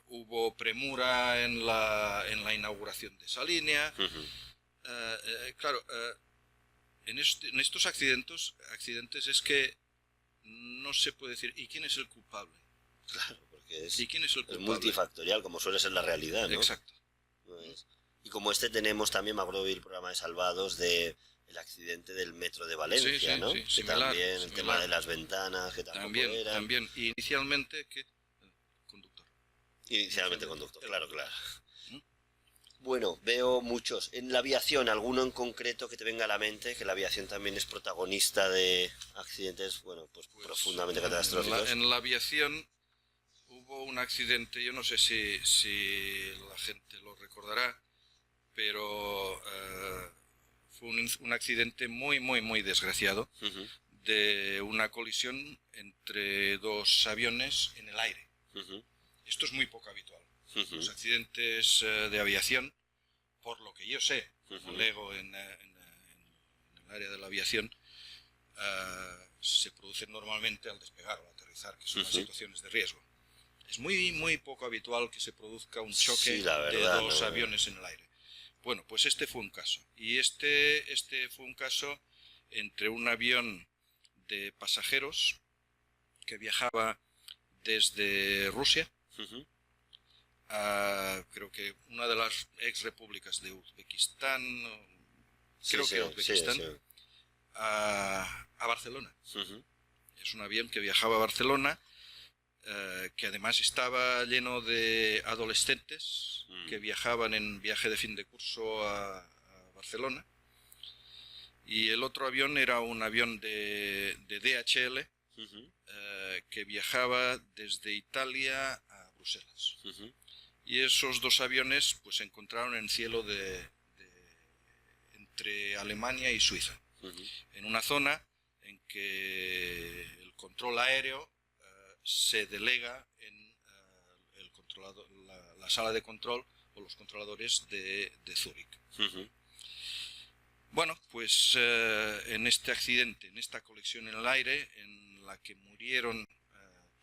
Speaker 4: Hubo premura en la inauguración de esa línea. Claro, en estos accidentes es que no se puede decir, ¿y quién es el culpable?
Speaker 1: Claro, porque es
Speaker 4: multifactorial,
Speaker 1: como suele ser la realidad, ¿no?
Speaker 4: Exacto.
Speaker 1: Pues, y como también me acuerdo del programa de Salvados del accidente del metro de Valencia, ¿no?
Speaker 4: Sí,
Speaker 1: que
Speaker 4: similar,
Speaker 1: también el tema de las ventanas, que tampoco era...
Speaker 4: También, inicialmente conductor.
Speaker 1: Inicialmente conductor, claro. Bueno, veo muchos. En la aviación, alguno en concreto que te venga a la mente, que la aviación también es protagonista de accidentes, pues profundamente catastróficos.
Speaker 4: En la aviación hubo un accidente, yo no sé si la gente lo recordará, pero fue un accidente muy desgraciado de una colisión entre 2 aviones en el aire. Esto es muy poco habitual. Los accidentes de aviación, por lo que yo sé, como lego en el área de la aviación, se producen normalmente al despegar o aterrizar, que son las situaciones de riesgo. Es muy poco habitual que se produzca un choque de 2 aviones en el aire. Bueno, pues este fue un caso. Y este fue un caso entre un avión de pasajeros que viajaba desde Rusia, creo que una de las ex repúblicas de Uzbekistán, a Barcelona. Es un avión que viajaba a Barcelona, que además estaba lleno de adolescentes que viajaban en viaje de fin de curso a Barcelona. Y el otro avión era un avión de DHL que viajaba desde Italia a Bruselas. Y esos 2 aviones pues se encontraron en cielo entre Alemania y Suiza, en una zona en que el control aéreo se delega en la sala de control o los controladores de Zúrich. Bueno, pues en este accidente, en esta colisión en el aire, en la que murieron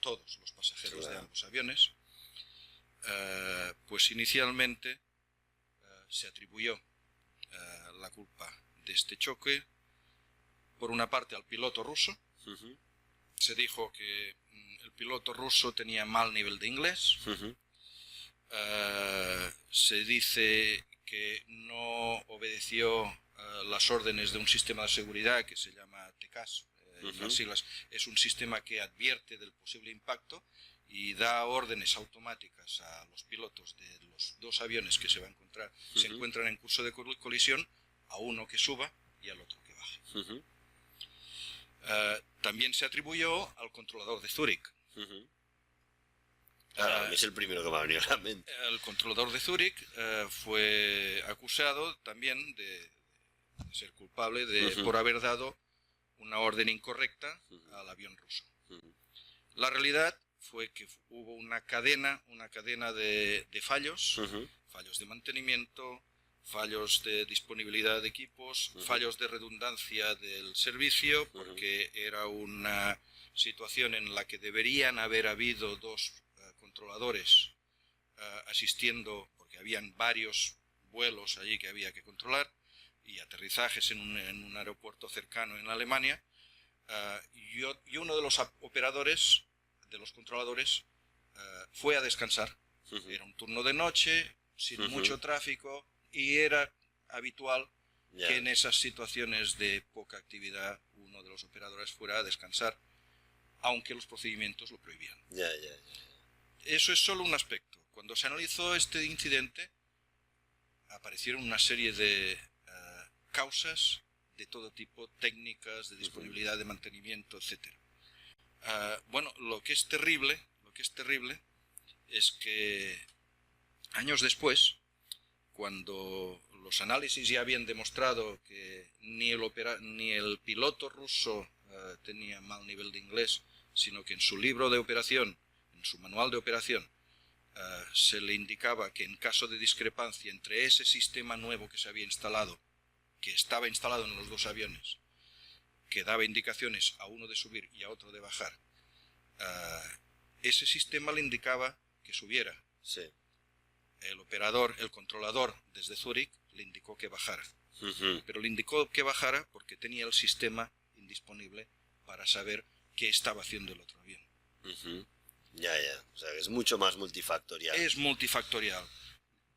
Speaker 4: todos los pasajeros de ambos aviones, pues inicialmente se atribuyó la culpa de este choque, por una parte, al piloto ruso. Se dijo que el piloto ruso tenía mal nivel de inglés. Se dice que no obedeció las órdenes de un sistema de seguridad que se llama TCAS. Las siglas, es un sistema que advierte del posible impacto y da órdenes automáticas a los pilotos de los dos aviones que se encuentran en curso de colisión, a uno que suba y al otro que baje. También se atribuyó al controlador de Zúrich.
Speaker 1: Claro, es el primero que me ha venido a la mente.
Speaker 4: El controlador de Zúrich fue acusado también de ser culpable por haber dado una orden incorrecta al avión ruso. La realidad fue que hubo una cadena de fallos, fallos de mantenimiento, fallos de disponibilidad de equipos, fallos de redundancia del servicio, porque era una situación en la que deberían haber habido dos controladores asistiendo, porque habían varios vuelos allí que había que controlar y aterrizajes en un aeropuerto cercano en Alemania, y uno de los operadores, de los controladores, fue a descansar. Era un turno de noche, sin mucho tráfico, y era habitual que en esas situaciones de poca actividad uno de los operadores fuera a descansar, aunque los procedimientos lo prohibían. Eso es solo un aspecto. Cuando se analizó este incidente, aparecieron una serie de causas de todo tipo, técnicas, de disponibilidad de mantenimiento, etc. Bueno, lo que es terrible es que años después, cuando los análisis ya habían demostrado que ni el piloto ruso tenía mal nivel de inglés, sino que en su libro de operación, en su manual de operación, se le indicaba que en caso de discrepancia entre ese sistema nuevo que se había instalado, que estaba instalado en los dos aviones, que daba indicaciones a uno de subir y a otro de bajar, ese sistema le indicaba que subiera. El controlador desde Zúrich le indicó que bajara. Pero le indicó que bajara porque tenía el sistema indisponible para saber qué estaba haciendo el otro avión.
Speaker 1: O sea, es mucho más multifactorial.
Speaker 4: Es multifactorial.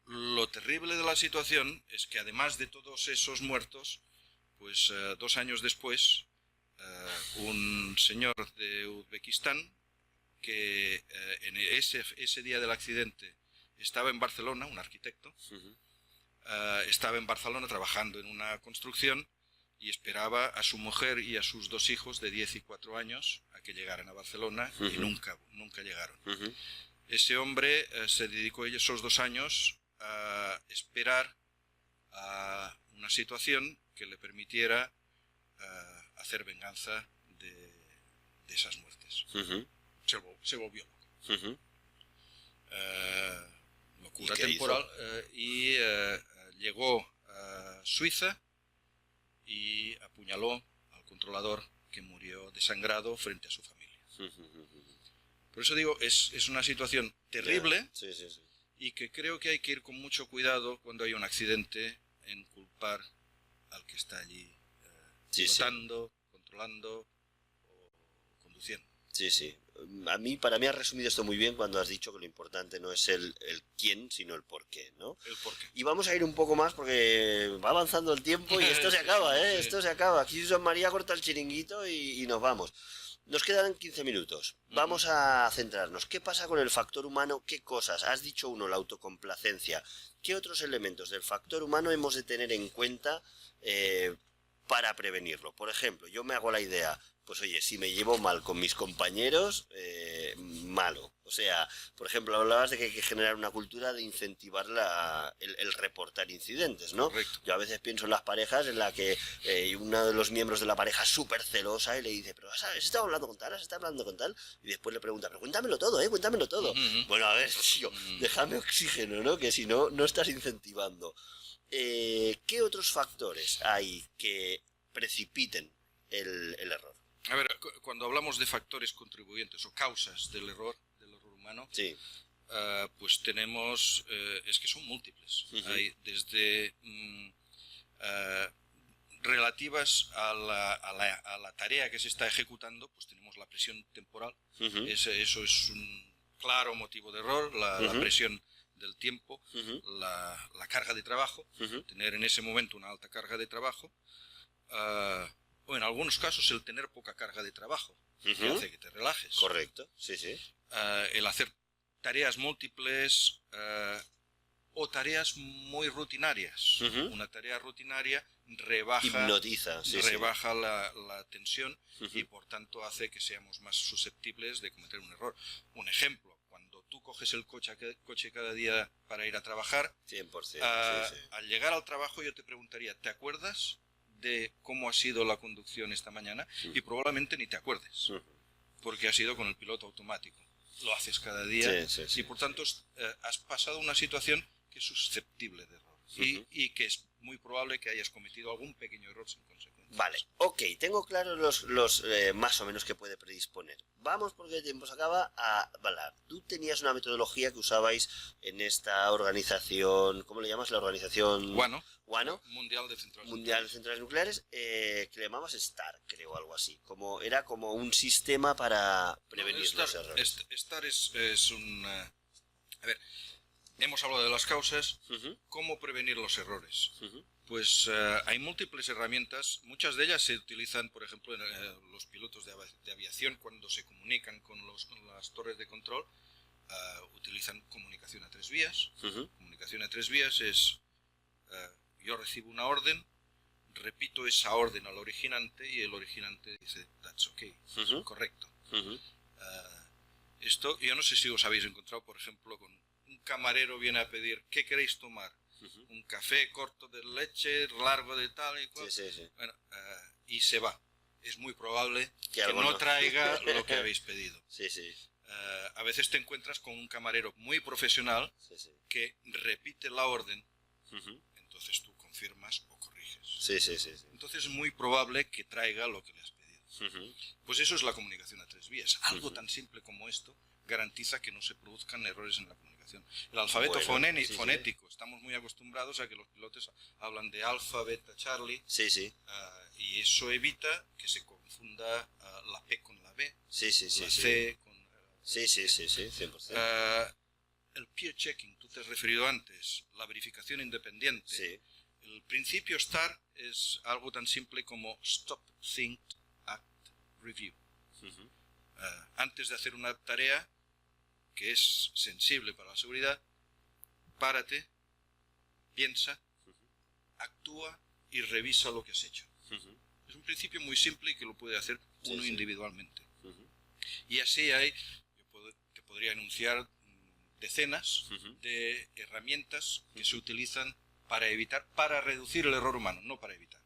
Speaker 4: Lo terrible de la situación es que además de todos esos muertos, pues 2 años después, un señor de Uzbekistán, que en ese día del accidente estaba en Barcelona, un arquitecto, estaba en Barcelona trabajando en una construcción y esperaba a su mujer y a sus 2 hijos de 10 y 4 años a que llegaran a Barcelona y nunca llegaron. Ese hombre se dedicó esos 2 años a esperar a una situación que le permitiera hacer venganza de esas muertes. Se volvió loco. Locura temporal. Y llegó a Suiza y apuñaló al controlador, que murió desangrado frente a su familia. Por eso digo, es una situación terrible. Y que creo que hay que ir con mucho cuidado cuando hay un accidente en culpar al que está allí pilotando, controlando o conduciendo.
Speaker 1: Para mí has resumido esto muy bien cuando has dicho que lo importante no es el quién, sino el por qué, ¿no?
Speaker 4: El por qué.
Speaker 1: Y vamos a ir un poco más porque va avanzando el tiempo y esto se acaba, Esto se acaba. Aquí Josep María corta el chiringuito y nos vamos. Nos quedan 15 minutos. Vamos a centrarnos. ¿Qué pasa con el factor humano? ¿Qué cosas? Has dicho uno, la autocomplacencia. ¿Qué otros elementos del factor humano hemos de tener en cuenta para prevenirlo? Por ejemplo, yo me hago la idea, pues oye, si me llevo mal con mis compañeros, malo. O sea, por ejemplo, hablabas de que hay que generar una cultura de incentivar el reportar incidentes, ¿no?
Speaker 4: Correcto.
Speaker 1: Yo a veces pienso en las parejas en la que uno de los miembros de la pareja es súper celosa y le dice, pero ¿has estado hablando con tal? ¿Has estado hablando con tal? Y después le pregunta, pero cuéntamelo todo, cuéntamelo todo. Bueno, a ver, tío, déjame oxígeno, ¿no? Que si no, no estás incentivando. ¿Qué otros factores hay que precipiten el error?
Speaker 4: A ver, cuando hablamos de factores contribuyentes o causas del error humano,
Speaker 1: Sí.
Speaker 4: Pues tenemos, es que son múltiples. Hay desde relativas a la tarea que se está ejecutando, pues tenemos la presión temporal. Eso es un claro motivo de error, la presión del tiempo, la carga de trabajo, tener en ese momento una alta carga de trabajo, o en algunos casos el tener poca carga de trabajo, que hace que te relajes.
Speaker 1: Correcto, sí, sí.
Speaker 4: El hacer tareas múltiples o tareas muy rutinarias. Una tarea rutinaria
Speaker 1: Hipnotiza,
Speaker 4: rebaja la tensión y por tanto hace que seamos más susceptibles de cometer un error. Un ejemplo, cuando tú coges el coche cada día para ir a trabajar,
Speaker 1: 100%,
Speaker 4: al llegar al trabajo yo te preguntaría, ¿te acuerdas de cómo ha sido la conducción esta mañana? Y probablemente ni te acuerdes, porque ha sido con el piloto automático. Lo haces cada día y por tanto has pasado una situación que es susceptible de error y que es muy probable que hayas cometido algún pequeño error sin consecuencias.
Speaker 1: Vale, ok, tengo claros los más o menos que puede predisponer. Vamos, porque el tiempo se acaba, a hablar. Tú tenías una metodología que usabais en esta organización, ¿cómo le llamas? La organización...
Speaker 4: WANO, Mundial de
Speaker 1: Centrales Nucleares, que le llamabas STAR, creo, algo así. Era como un sistema para prevenir los errores.
Speaker 4: STAR es un... a ver, hemos hablado de las causas. ¿Cómo prevenir los errores? Pues hay múltiples herramientas. Muchas de ellas se utilizan, por ejemplo, en los pilotos de aviación cuando se comunican con las torres de control. Utilizan comunicación a 3 vías. Comunicación a 3 vías es... yo recibo una orden, repito esa orden al originante y el originante dice, that's okay, correcto. Esto, yo no sé si os habéis encontrado, por ejemplo, con un camarero viene a pedir, ¿qué queréis tomar? Un café corto de leche, largo de tal y cual. Bueno, y se va. Es muy probable que no traiga lo que habéis pedido. A veces te encuentras con un camarero muy profesional que repite la orden. Entonces tú confirmas o corriges. Entonces es muy probable que traiga lo que le has pedido. Pues eso es la comunicación a 3 vías. Algo tan simple como esto garantiza que no se produzcan errores en la comunicación. El alfabeto fonético. Estamos muy acostumbrados a que los pilotos hablan de alfa, beta, Charlie. Y eso evita que se confunda la P con la B, la C con...
Speaker 1: 100%.
Speaker 4: El peer checking, tú te has referido antes, la verificación independiente. El principio STAR es algo tan simple como Stop, Think, Act, Review. Antes de hacer una tarea que es sensible para la seguridad, párate, piensa, actúa y revisa lo que has hecho. Es un principio muy simple y que lo puede hacer uno individualmente. Y así te podría enunciar decenas de herramientas que se utilizan para reducir el error humano, no para evitar.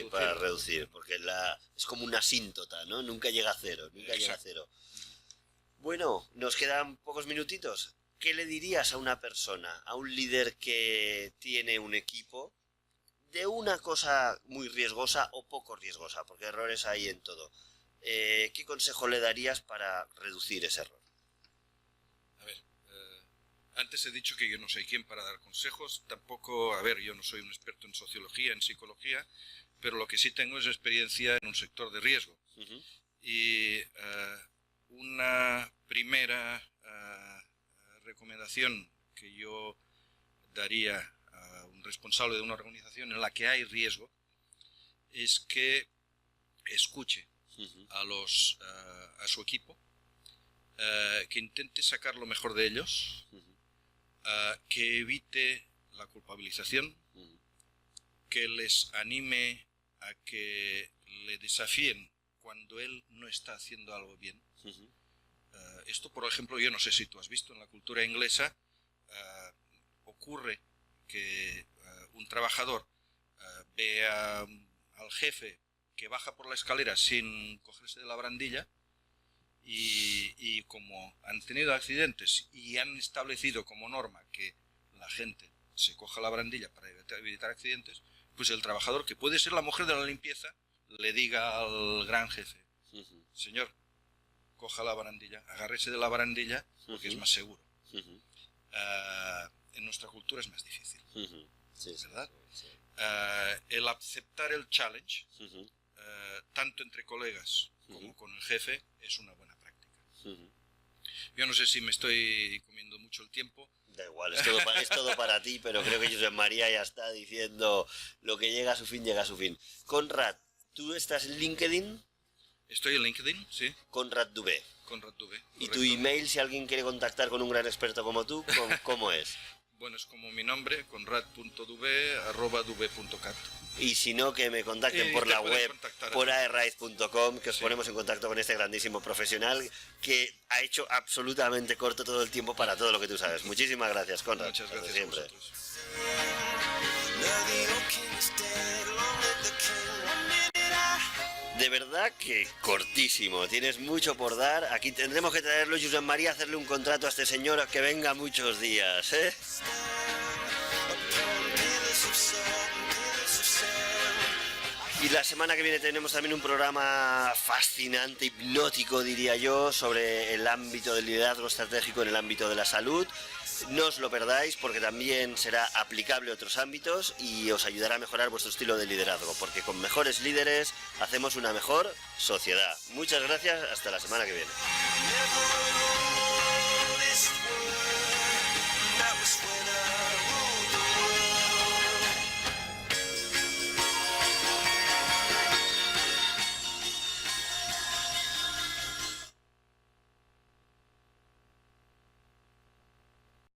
Speaker 1: Para reducir, porque es como una asíntota, ¿no? Nunca llega a cero, llega a cero. Bueno, nos quedan pocos minutitos. ¿Qué le dirías a una persona, a un líder que tiene un equipo, de una cosa muy riesgosa o poco riesgosa? Porque errores hay en todo. ¿Qué consejo le darías para reducir ese error?
Speaker 4: A ver, antes he dicho que yo no soy quien para dar consejos. Tampoco, yo no soy un experto en sociología, en psicología, pero lo que sí tengo es experiencia en un sector de riesgo. Y una primera recomendación que yo daría a un responsable de una organización en la que hay riesgo es que escuche a su equipo, que intente sacar lo mejor de ellos, que evite la culpabilización, que les anime a que le desafíen cuando él no está haciendo algo bien. Esto, por ejemplo, yo no sé si tú has visto en la cultura inglesa, ocurre que un trabajador ve al jefe que baja por la escalera sin cogerse de la barandilla y como han tenido accidentes y han establecido como norma que la gente se coja la barandilla para evitar accidentes, pues el trabajador, que puede ser la mujer de la limpieza, le diga al gran jefe, Señor, coja la barandilla, agárrese de la barandilla porque es más seguro. En nuestra cultura es más difícil, ¿verdad? El aceptar el challenge, tanto entre colegas como con el jefe, es una buena práctica. Yo no sé si me estoy comiendo mucho el tiempo.
Speaker 1: Da igual, es todo para ti, pero creo que Josep María ya está diciendo lo que llega a su fin, llega a su fin. Conrad, ¿tú estás en LinkedIn?
Speaker 4: Estoy en LinkedIn, sí.
Speaker 1: Conrad Dubé.
Speaker 4: Conrad Dubé.
Speaker 1: ¿Y tu email, si alguien quiere contactar con un gran experto como tú, cómo es?
Speaker 4: Bueno, es como mi nombre, conrad.dube@dube.cat.
Speaker 1: Y si no, que me contacten por la web, por aerraiz.com, que os ponemos en contacto con este grandísimo profesional que ha hecho absolutamente corto todo el tiempo para todo lo que tú sabes. Muchísimas gracias, Conrad.
Speaker 4: Muchas gracias
Speaker 1: siempre.
Speaker 4: a vosotros.
Speaker 1: De verdad que cortísimo, tienes mucho por dar. Aquí tendremos que traerlo, Josep María, hacerle un contrato a este señor que venga muchos días, ¿eh? Y la semana que viene tenemos también un programa fascinante, hipnótico diría yo, sobre el ámbito del liderazgo estratégico en el ámbito de la salud. No os lo perdáis porque también será aplicable a otros ámbitos y os ayudará a mejorar vuestro estilo de liderazgo, porque con mejores líderes hacemos una mejor sociedad. Muchas gracias, hasta la semana que viene.